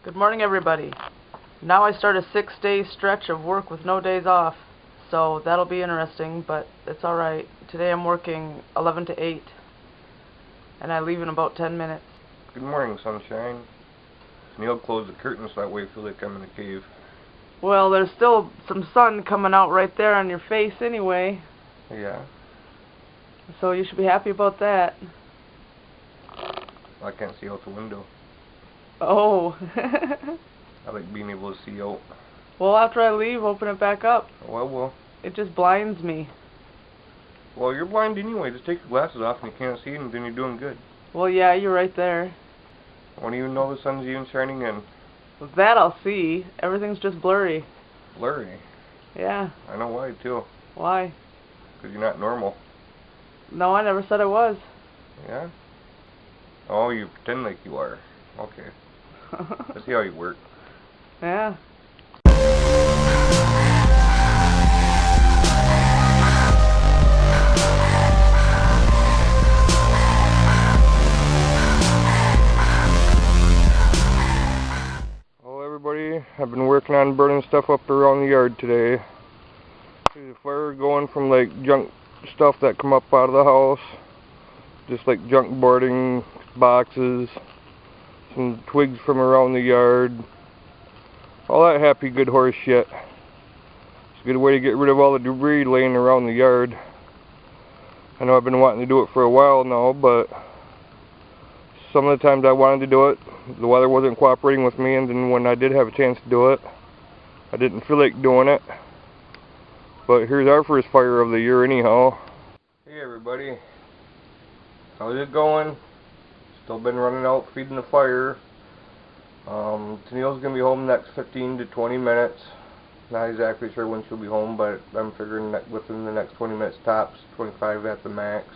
Good morning, everybody. Now I start a 6-day stretch of work with no days off, so that'll be interesting, but it's alright. Today I'm working 11 to 8, and I leave in about 10 minutes. Good morning, sunshine. Neil closed the curtains so that way I feel like I'm in a cave. Well, there's still some sun coming out right there on your face anyway. Yeah. So you should be happy about that. I can't see out the window. Oh. I like being able to see out. Well, after I leave, open it back up. Well. It just blinds me. Well, you're blind anyway. Just take your glasses off and you can't see it, and then you're doing good. Well, yeah, you're right there. I don't even know the sun's even shining in. That I'll see. Everything's just blurry. Blurry? Yeah. I know why, too. Why? Because you're not normal. No, I never said I was. Yeah? Oh, you pretend like you are. Okay. Let's see how you work. Yeah. Well, everybody, I've been working on burning stuff up around the yard today. There's a fire going from like junk stuff that come up out of the house. Just like junk boarding, boxes, some twigs from around the yard. All that happy good horse shit. It's a good way to get rid of all the debris laying around the yard. I know I've been wanting to do it for a while now, but some of the times I wanted to do it, the weather wasn't cooperating with me, and then when I did have a chance to do it, I didn't feel like doing it. But here's our first fire of the year anyhow. Hey everybody, how's it going? Still been running out feeding the fire. Tennille's going to be home next 15 to 20 minutes. Not exactly sure when she'll be home, but I'm figuring that within the next 20 minutes tops, 25 at the max.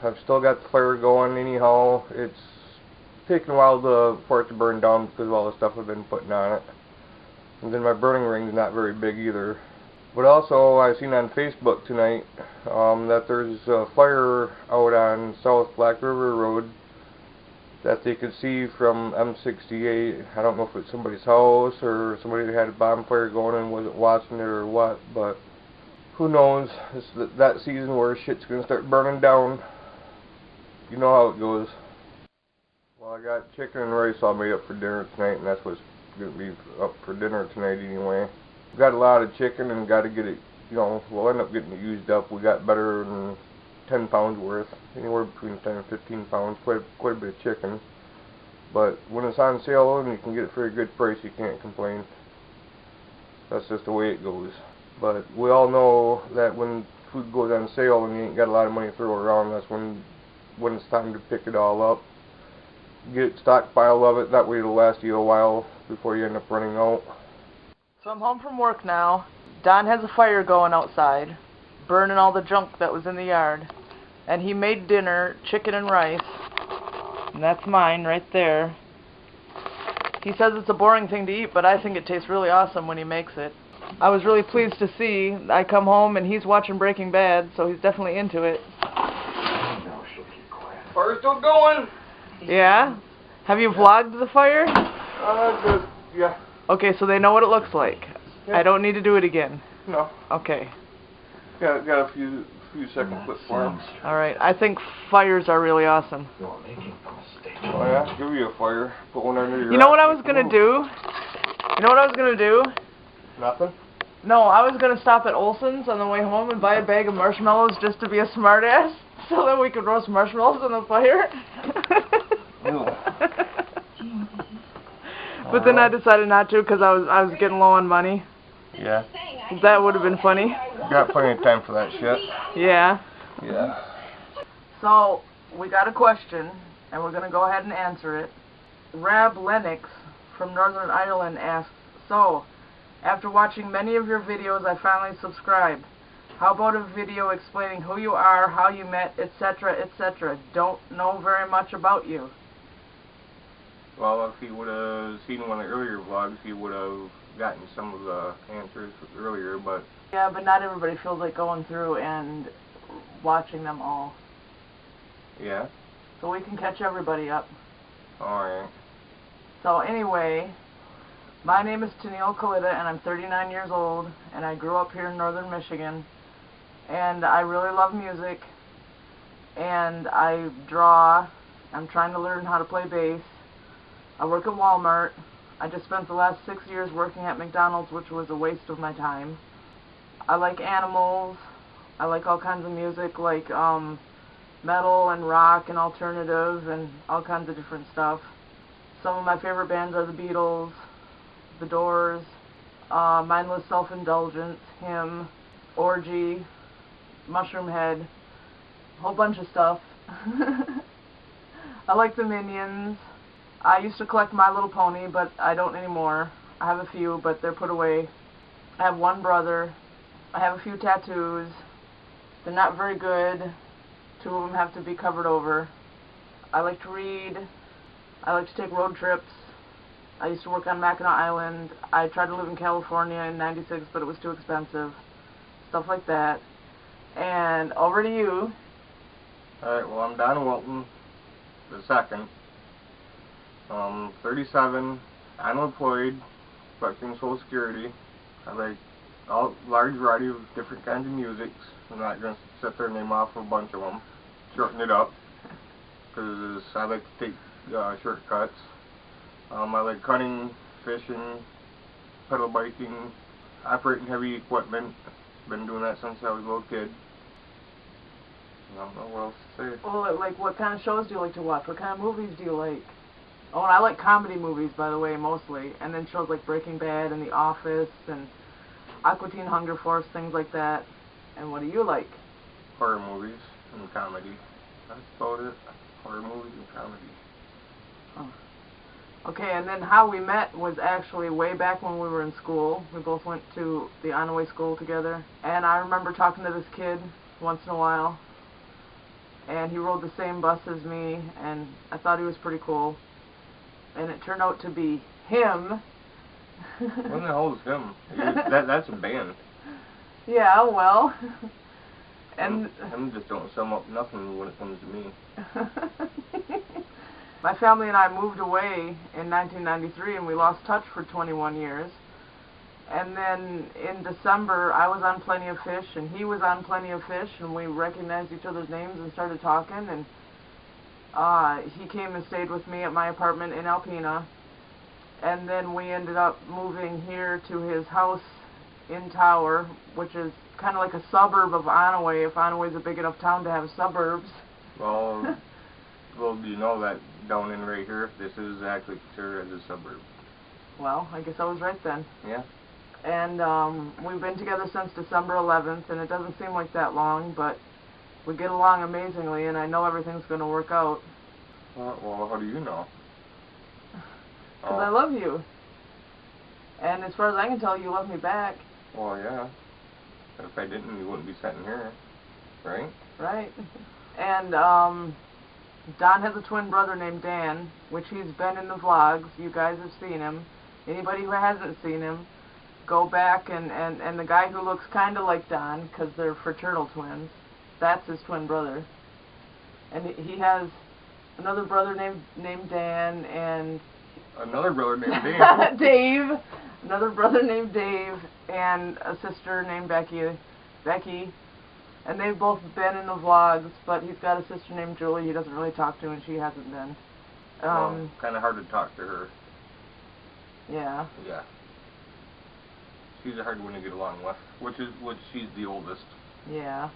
I've still got the fire going anyhow. It's taken a while for it to burn down because of all the stuff I've been putting on it. And then my burning ring's not very big either. But also, I've seen on Facebook tonight that there's a fire out on South Black River Road that they could see from M68. I don't know if it's somebody's house or somebody had a bonfire going and wasn't watching it or what, but who knows. It's that season where shit's going to start burning down. You know how it goes. Well, I got chicken and rice all made up for dinner tonight, and that's what's going to be up for dinner tonight anyway. We got a lot of chicken and got to get it, we'll end up getting it used up. We got better than 10 pounds worth, anywhere between 10 and 15 pounds, quite a bit of chicken. But when it's on sale and you can get it for a good price, you can't complain. That's just the way it goes. But we all know that when food goes on sale and you ain't got a lot of money to throw around, that's when it's time to pick it all up. Get a stockpile of it, that way it'll last you a while before you end up running out. So I'm home from work now. Don has a fire going outside, burning all the junk that was in the yard. And he made dinner, chicken and rice. And that's mine right there. He says it's a boring thing to eat, but I think it tastes really awesome when he makes it. I was really pleased to see. I come home and he's watching Breaking Bad, so he's definitely into it. Fire's still going! Yeah? Have you vlogged the fire? Yeah. Okay, so they know what it looks like. Yeah. I don't need to do it again. No. Okay. Got a few second clip for him. Alright, I think fires are really awesome. Oh yeah? Give you a fire. Put one under your You know what I was gonna do? You know what I was gonna do? Nothing? No, I was gonna stop at Olson's on the way home and buy a bag of marshmallows just to be a smartass, so that we could roast marshmallows on the fire. But then I decided not to because I was getting low on money. Yeah. That would have been funny. Got plenty of time for that shit. Yeah. Yeah. So, we got a question, and we're going to go ahead and answer it. Rab Lennox from Northern Ireland asks, so, after watching many of your videos, I finally subscribed. How about a video explaining who you are, how you met, etc., etc.? Don't know very much about you. Well, if he would have seen one of the earlier vlogs, he would have gotten some of the answers earlier, but... Yeah, but not everybody feels like going through and watching them all. Yeah? So we can catch everybody up. Alright. So anyway, my name is Tennille Kalita, and I'm 39 years old, and I grew up here in northern Michigan. And I really love music, and I draw. I'm trying to learn how to play bass. I work at Walmart. I just spent the last 6 years working at McDonald's, which was a waste of my time. I like animals. I like all kinds of music, like metal and rock and alternative and all kinds of different stuff. Some of my favorite bands are the Beatles, the Doors, Mindless Self-Indulgence, Him, Orgy, Mushroom Head, a whole bunch of stuff. I like the Minions. I used to collect My Little Pony, but I don't anymore. I have a few, but they're put away. I have one brother. I have a few tattoos. They're not very good. 2 of them have to be covered over. I like to read. I like to take road trips. I used to work on Mackinac Island. I tried to live in California in '96, but it was too expensive. Stuff like that. And over to you. Alright, well, I'm Don Wilton, the second. 37, unemployed, collecting Social Security. I like a large variety of different kinds of musics. I'm not going to sit there and name off a bunch of them. Shorten it up, because I like to take shortcuts. I like hunting, fishing, pedal biking, operating heavy equipment. Been doing that since I was a little kid. I don't know what else to say. Well, like, what kind of shows do you like to watch? What kind of movies do you like? Oh, and I like comedy movies, by the way, mostly. And then shows like Breaking Bad and The Office and Aqua Teen Hunger Force, things like that. And what do you like? Horror movies and comedy. That's about it. Horror movies and comedy. Oh. Okay, and then how we met was actually way back when we were in school. We both went to the on-the-way school together. And I remember talking to this kid once in a while. And he rode the same bus as me, and I thought he was pretty cool. And it turned out to be him. What the hell is him? That's a band. Yeah, well. And him just don't sum up nothing when it comes to me. My family and I moved away in 1993, and we lost touch for 21 years. And then in December, I was on Plenty of Fish, and he was on Plenty of Fish, and we recognized each other's names and started talking. And he came and stayed with me at my apartment in Alpena. And then we ended up moving here to his house in Tower, which is kind of like a suburb of Onaway, if Onaway is a big enough town to have suburbs. Well, do you know that down in right here, this is actually considered as a suburb? Well, I guess I was right then. Yeah. And we've been together since December 11th, and it doesn't seem like that long, but we get along amazingly, and I know everything's going to work out. Well, how do you know? Because I love you. And as far as I can tell, you love me back. Well, yeah. But if I didn't, you wouldn't be sitting here, right? Right. And Don has a twin brother named Dan, which he's been in the vlogs. You guys have seen him. Anybody who hasn't seen him, go back, and the guy who looks kind of like Don, because they're fraternal twins, that's his twin brother. And he has another brother named Dan, and another brother named Dave. Dave. Another brother named Dave, and a sister named Becky. And they've both been in the vlogs, but he's got a sister named Julie he doesn't really talk to, and she hasn't been. Well, kind of hard to talk to her. Yeah. Yeah. She's a hard one to get along with, which she's the oldest. Yeah.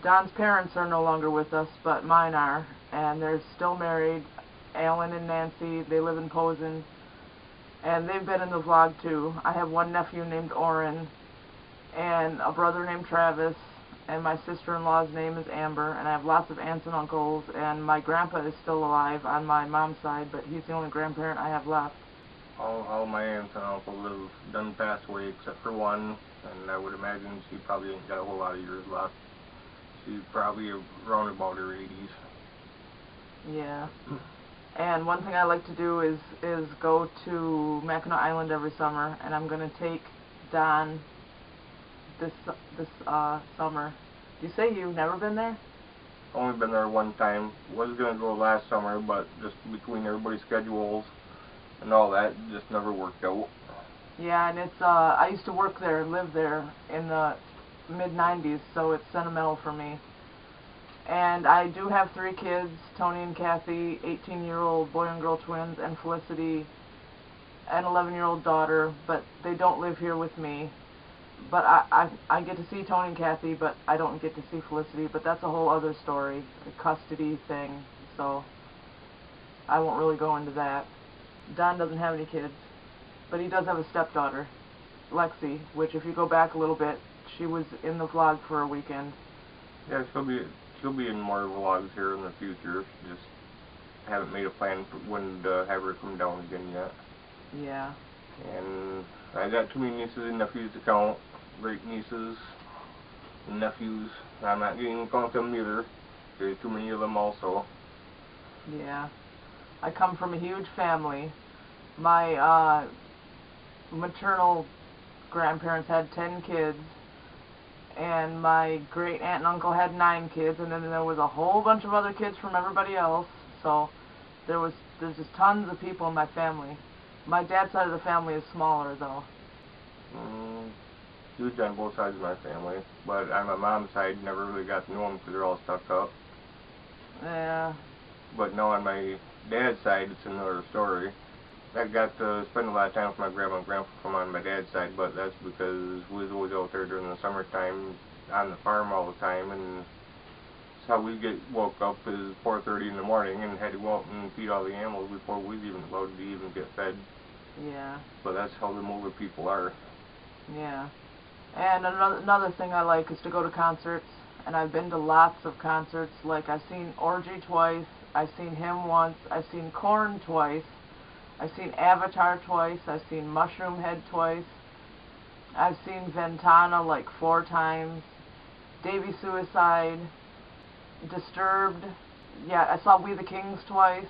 Don's parents are no longer with us, but mine are, and they're still married. Alan and Nancy, they live in Posen, and they've been in the vlog too. I have one nephew named Orrin, and a brother named Travis, and my sister-in-law's name is Amber, and I have lots of aunts and uncles, and my grandpa is still alive on my mom's side, but he's the only grandparent I have left. All my aunts and uncles have done pass away except for one, and I would imagine she probably ain't got a whole lot of years left. She's probably around about her 80s. Yeah. And one thing I like to do is go to Mackinac Island every summer, and I'm going to take Don this summer. You say you've never been there? Only been there one time. Was going to go last summer, but just between everybody's schedules, and all that just never worked out. Yeah, and it's I used to work there, live there in the mid-90s, so it's sentimental for me. And I do have 3 kids, Tony and Kathy, 18-year-old boy and girl twins, and Felicity, an 11-year-old daughter, but they don't live here with me. But I get to see Tony and Kathy, but I don't get to see Felicity, but that's a whole other story, a custody thing, so I won't really go into that. Don doesn't have any kids, but he does have a stepdaughter, Lexi, which if you go back a little bit, she was in the vlog for a weekend. Yeah, she'll be in more vlogs here in the future. Just haven't made a plan for when to have her come down again yet. Yeah. And I got too many nieces and nephews to count. Great nieces and nephews. I'm not getting to count them either. There's too many of them also. Yeah. I come from a huge family. My maternal grandparents had 10 kids, and my great aunt and uncle had 9 kids, and then there was a whole bunch of other kids from everybody else. So there's just tons of people in my family. My dad's side of the family is smaller though. Huge on both sides of my family, but on my mom's side, never really got to know them because they're all stuck up. Yeah. But now on my dad's side, it's another story. I got to spend a lot of time with my grandma and grandpa from on my dad's side, but that's because we was always out there during the summertime on the farm all the time, and that's how we get woke up is 4:30 in the morning and had to go out and feed all the animals before we was even allowed to even get fed. Yeah. But that's how the older people are. Yeah. And another thing I like is to go to concerts, and I've been to lots of concerts. Like I've seen Orgy twice, I've seen him once, I've seen Korn twice, I've seen Avatar twice, I've seen Mushroomhead twice, I've seen Ventana like 4 times, Davey Suicide, Disturbed, yeah, I saw We the Kings twice.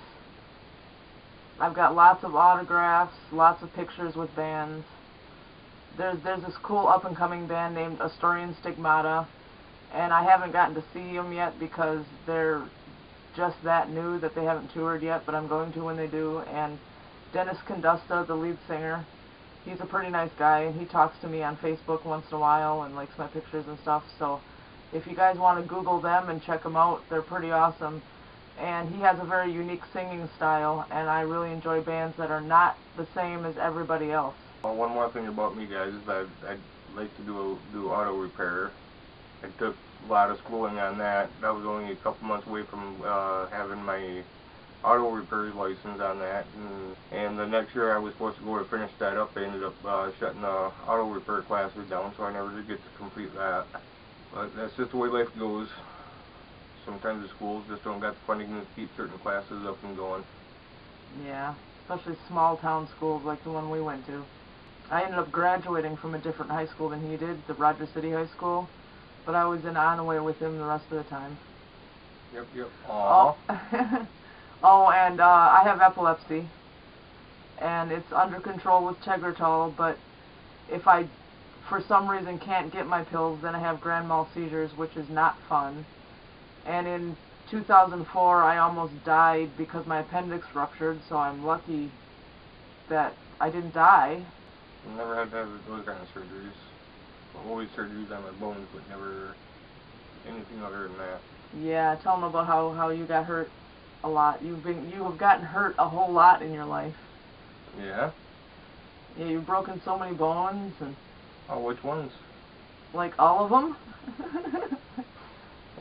I've got lots of autographs, lots of pictures with bands. There's this cool up-and-coming band named Asturian Stigmata, and I haven't gotten to see them yet because they're just that new that they haven't toured yet, but I'm going to when they do. And Dennis Condusta, the lead singer, he's a pretty nice guy, and he talks to me on Facebook once in a while and likes my pictures and stuff. So if you guys want to Google them and check them out, they're pretty awesome. And he has a very unique singing style, and I really enjoy bands that are not the same as everybody else. Well, one more thing about me, guys, is I'd like to do auto repair. I took a lot of schooling on that. That was only a couple months away from having my auto repair license on that. And the next year I was supposed to go to finish that up. I ended up shutting the auto repair classes down, so I never did get to complete that. But that's just the way life goes. Sometimes the schools just don't got the funding to keep certain classes up and going. Yeah, especially small town schools like the one we went to. I ended up graduating from a different high school than he did, the Roger City High School, but I was in Onaway with him the rest of the time. Yep. Aww. Oh, oh, and I have epilepsy, and it's under control with Tegretol, but if I, for some reason, can't get my pills, then I have grand mal seizures, which is not fun. And in 2004, I almost died because my appendix ruptured, so I'm lucky that I didn't die. I never had to have those kind of surgeries. Always surgeries on my bones, but never anything other than that. Yeah, tell them about how you got hurt a lot. You have gotten hurt a whole lot in your life. Yeah? Yeah, you've broken so many bones. And Oh, which ones? like all of them?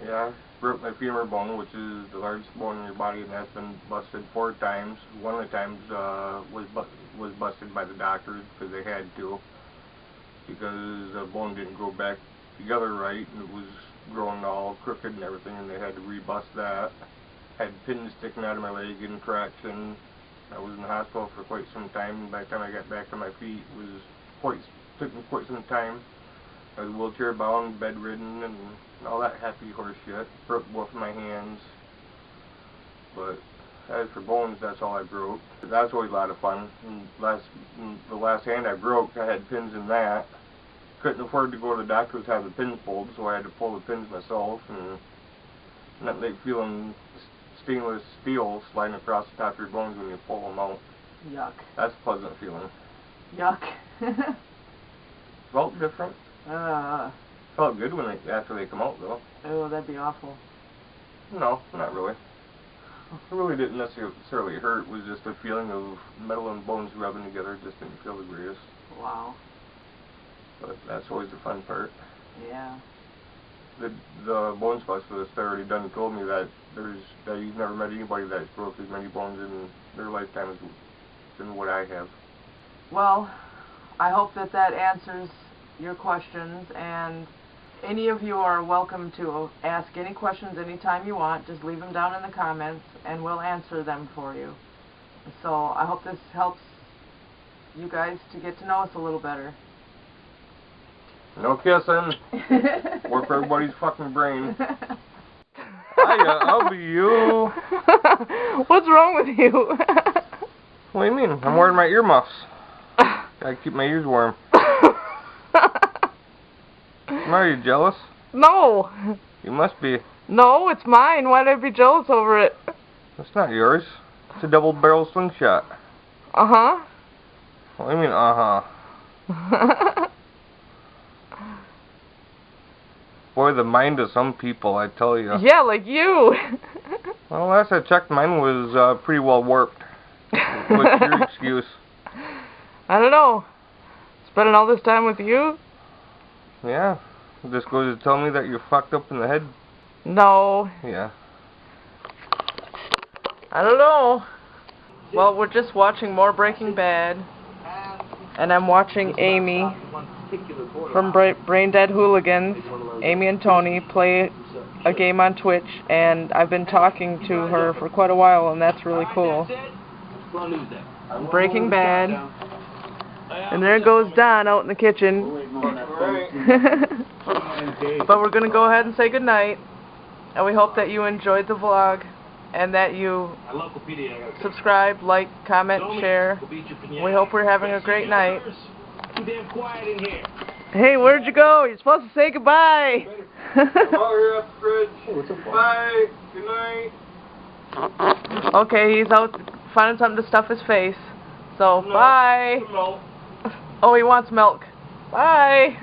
Yeah, I broke my femur bone, which is the largest bone in your body, and that's been busted 4 times. One of the times was busted by the doctors because they had to, because the bone didn't grow back together right, and it was growing all crooked and everything, and they had to rebust that. Had pins sticking out of my leg in traction. I was in the hospital for quite some time, and by the time I got back to my feet, took me quite some time. I was wheelchair bound, bedridden, and all that happy horse shit. Broke both of my hands. But as for bones, that's all I broke. That's always a lot of fun. And the last hand I broke, I had pins in that. Couldn't afford to go to the doctor to have the pins pulled, so I had to pull the pins myself. And not like feeling stainless steel sliding across the top of your bones when you pull them out. Yuck. That's a pleasant feeling. Yuck. Felt different. Felt good when after they come out though. Oh, that'd be awful. No, not really. It really didn't necessarily hurt. It was just a feeling of metal and bones rubbing together. It just didn't feel the greatest. Wow. But that's always the fun part. Yeah. The bone specialist already done told me that you've never met anybody that's broke as many bones in their lifetime as than what I have. Well, I hope that answers your questions, and any of you are welcome to ask any questions anytime you want. Just leave them down in the comments and we'll answer them for you. So I hope this helps you guys to get to know us a little better. No kissing. Work for everybody's fucking brain. Hiya, I'll be you. What's wrong with you? What do you mean? I'm wearing my earmuffs. Gotta keep my ears warm. Are you jealous? No. You must be. No, it's mine. Why'd I be jealous over it? It's not yours. It's a double-barrel slingshot. Uh-huh. What do you mean, uh-huh? Boy, the mind of some people, I tell you. Yeah, like you. Well, last I checked, mine was pretty well warped. What's your excuse? I don't know. Spending all this time with you? Yeah. This goes to tell me that you're fucked up in the head? No. Yeah. I don't know. Well, we're just watching more Breaking Bad. And I'm watching Amy from Brain Dead Hooligans, Amy and Tony, play a game on Twitch. And I've been talking to her for quite a while, and that's really cool. Breaking Bad. And there goes Don out in the kitchen. But we're going to go ahead and say goodnight. And we hope that you enjoyed the vlog. And that you subscribe, like, comment, share. We hope we're having a great night. Hey, where'd you go? You're supposed to say goodbye. Bye. Good night. Okay, he's out finding something to stuff his face. So, bye. No. Oh, he wants milk. Bye.